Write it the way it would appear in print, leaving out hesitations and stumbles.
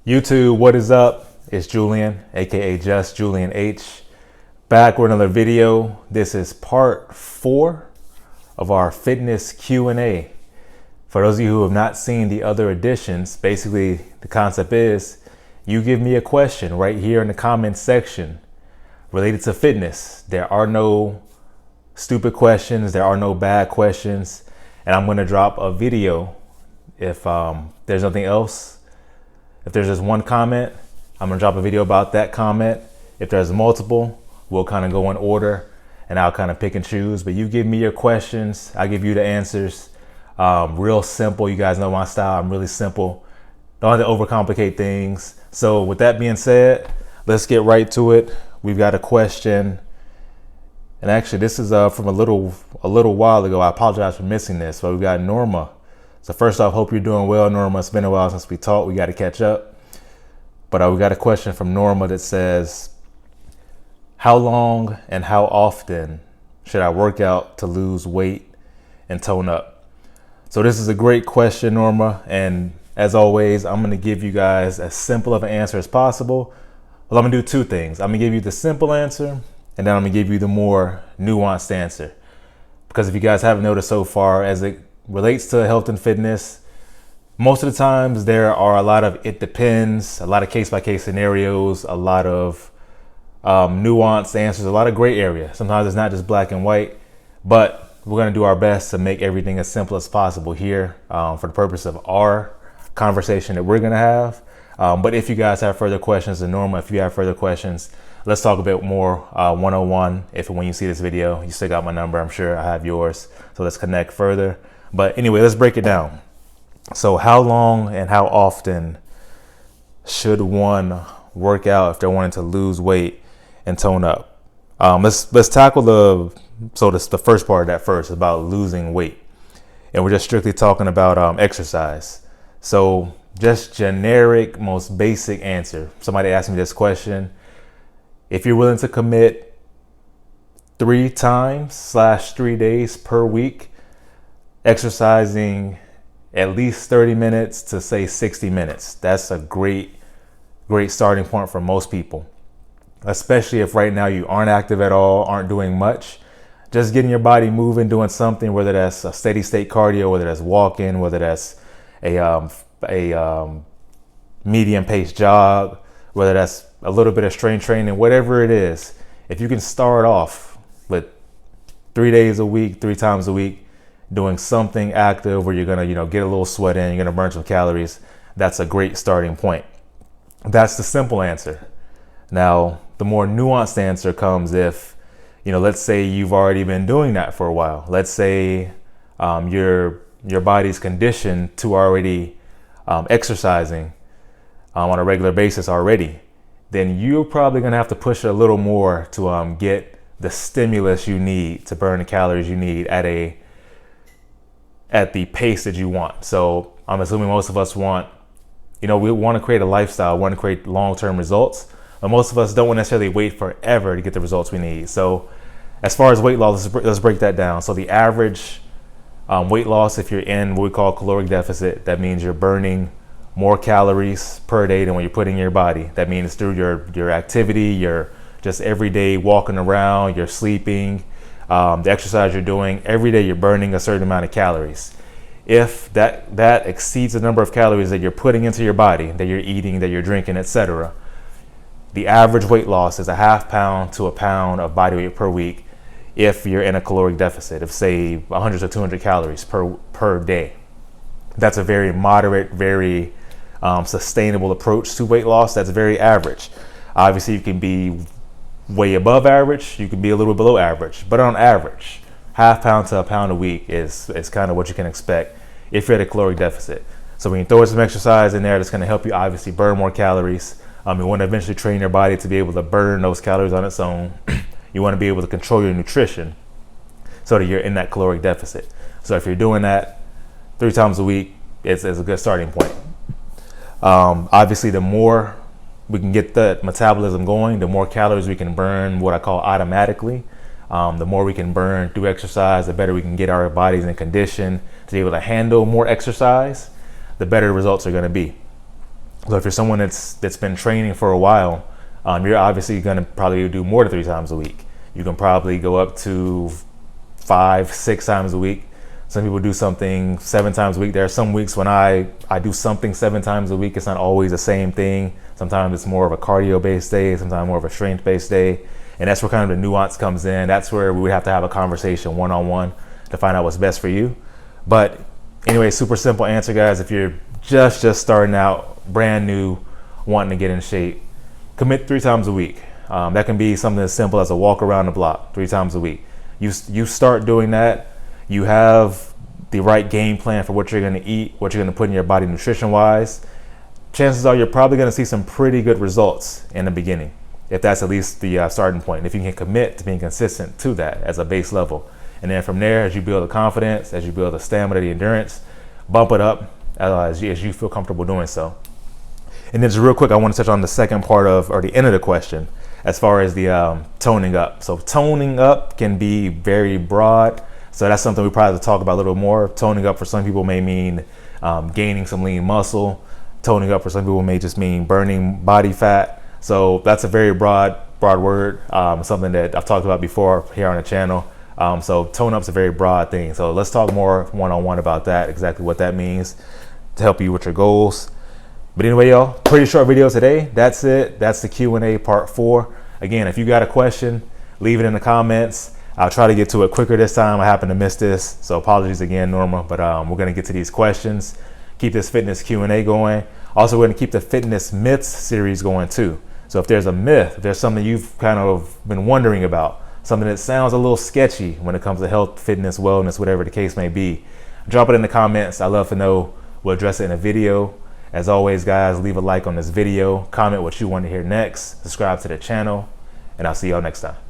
YouTube, what is up? It's Julian, aka Just Julian H, back with another video. This is part 4 of our fitness Q&A. For those of you who have not seen the other editions, basically the concept is you give me a question right here in the comments section related to fitness. There are no stupid questions, there are no bad questions, and I'm going to drop a video. If there's nothing else, if there's just one comment, I'm gonna drop a video about that comment. If there's multiple, we'll kind of go in order and I'll kind of pick and choose. But you give me your questions, I give you the answers. Real simple. You guys know my style. I'm really simple. Don't have to overcomplicate things. So with that being said, let's get right to it. We've got a question. And actually this is from a little while ago. I apologize for missing this, but we've got Norma. So first off, hope you're doing well, Norma. It's been a while since we talked. We got to catch up. But we got a question from Norma that says, how long and how often should I work out to lose weight and tone up? So this is a great question, Norma. And as always, I'm going to give you guys as simple of an answer as possible. Well, I'm going to do two things. I'm going to give you the simple answer, and then I'm going to give you the more nuanced answer. Because if you guys haven't noticed so far, as it relates to health and fitness, most of the times there are a lot of it depends, a lot of case-by-case scenarios, a lot of nuanced answers, a lot of gray area. Sometimes it's not just black and white, but we're going to do our best to make everything as simple as possible here for the purpose of our conversation that we're going to have. But if you guys have further questions, and Norma, if you have further questions, let's talk a bit more one-on-one. If when you see this video, you still got my number, I'm sure I have yours. So let's connect further. But anyway, let's break it down. So how long and how often should one work out if they're wanting to lose weight and tone up? Let's tackle the first part of that first, about losing weight. And we're just strictly talking about exercise. So just generic, most basic answer. Somebody asked me this question. If you're willing to commit 3 times/3 days per week, exercising at least 30 minutes to say 60 minutes. That's a great starting point for most people, especially if right now you aren't active at all, aren't doing much. Just getting your body moving, doing something, whether that's a steady state cardio, whether that's walking, whether that's a medium pace jog, whether that's a little bit of strength training, whatever it is. If you can start off with 3 days a week, 3 times a week, doing something active where you're gonna, get a little sweat in, you're gonna burn some calories, that's a great starting point. That's the simple answer. Now, the more nuanced answer comes if, let's say you've already been doing that for a while. Let's say your body's conditioned to already exercising on a regular basis already. Then you're probably gonna have to push it a little more to get the stimulus you need to burn the calories you need at the pace that you want. So I'm assuming most of us want, we want to create a lifestyle, want to create long-term results, but most of us don't want to necessarily wait forever to get the results we need. So as far as weight loss, let's break that down. So the average weight loss, if you're in what we call caloric deficit, that means you're burning more calories per day than what you're putting in your body. That means through your activity, your just everyday walking around, you're sleeping, the exercise you're doing, every day you're burning a certain amount of calories. If that exceeds the number of calories that you're putting into your body, that you're eating, that you're drinking, etc., the average weight loss is a ½ pound to a pound of body weight per week if you're in a caloric deficit of say 100 to 200 calories per day. That's a very moderate, very sustainable approach to weight loss. That's very average. Obviously you can be way above average, you can be a little below average, but on average, ½ pound to a pound a week is kind of what you can expect if you're at a caloric deficit. So when you throw some exercise in there, that's going to help you obviously burn more calories. You want to eventually train your body to be able to burn those calories on its own. You want to be able to control your nutrition so that you're in that caloric deficit. So if you're doing that 3 times a week, it's a good starting point. Obviously, the more we can get the metabolism going, the more calories we can burn, what I call automatically. The more we can burn through exercise, the better we can get our bodies in condition to be able to handle more exercise, the better the results are going to be. So if you're someone that's been training for a while, you're obviously going to probably do more than 3 times a week. You can probably go up to 5, 6 times a week. Some people do something 7 times a week. There are some weeks when I do something 7 times a week. It's not always the same thing. Sometimes it's more of a cardio-based day, sometimes more of a strength-based day. And that's where kind of the nuance comes in. That's where we would have to have a conversation one-on-one to find out what's best for you. But anyway, super simple answer, guys. If you're just starting out, brand new, wanting to get in shape, commit 3 times a week. That can be something as simple as a walk around the block 3 times a week. You start doing that, you have the right game plan for what you're going to eat, what you're going to put in your body nutrition wise. Chances are you're probably going to see some pretty good results in the beginning, if that's at least the starting point. And if you can commit to being consistent to that as a base level, and then from there, as you build the confidence, as you build the stamina, the endurance, bump it up as you feel comfortable doing so. And then just real quick, I want to touch on the second part of, or the end of the question, as far as the toning up. So toning up can be very broad. So that's something we probably have to talk about a little more. Toning up for some people may mean gaining some lean muscle. Toning up for some people may just mean burning body fat. So that's a very broad word, something that I've talked about before here on the channel. So tone up is a very broad thing. So let's talk more one-on-one about that, exactly what that means to help you with your goals. But anyway, y'all, pretty short video today. That's it. That's the Q&A part 4. Again, if you got a question, leave it in the comments. I'll try to get to it quicker this time. I happen to miss this, so apologies again, Norma. But we're going to get to these questions. Keep this fitness Q&A going. Also, we're going to keep the fitness myths series going too. So if there's a myth, if there's something you've kind of been wondering about, something that sounds a little sketchy when it comes to health, fitness, wellness, whatever the case may be, drop it in the comments. I'd love to know. We'll address it in a video. As always, guys, leave a like on this video, comment what you want to hear next, subscribe to the channel, and I'll see y'all next time.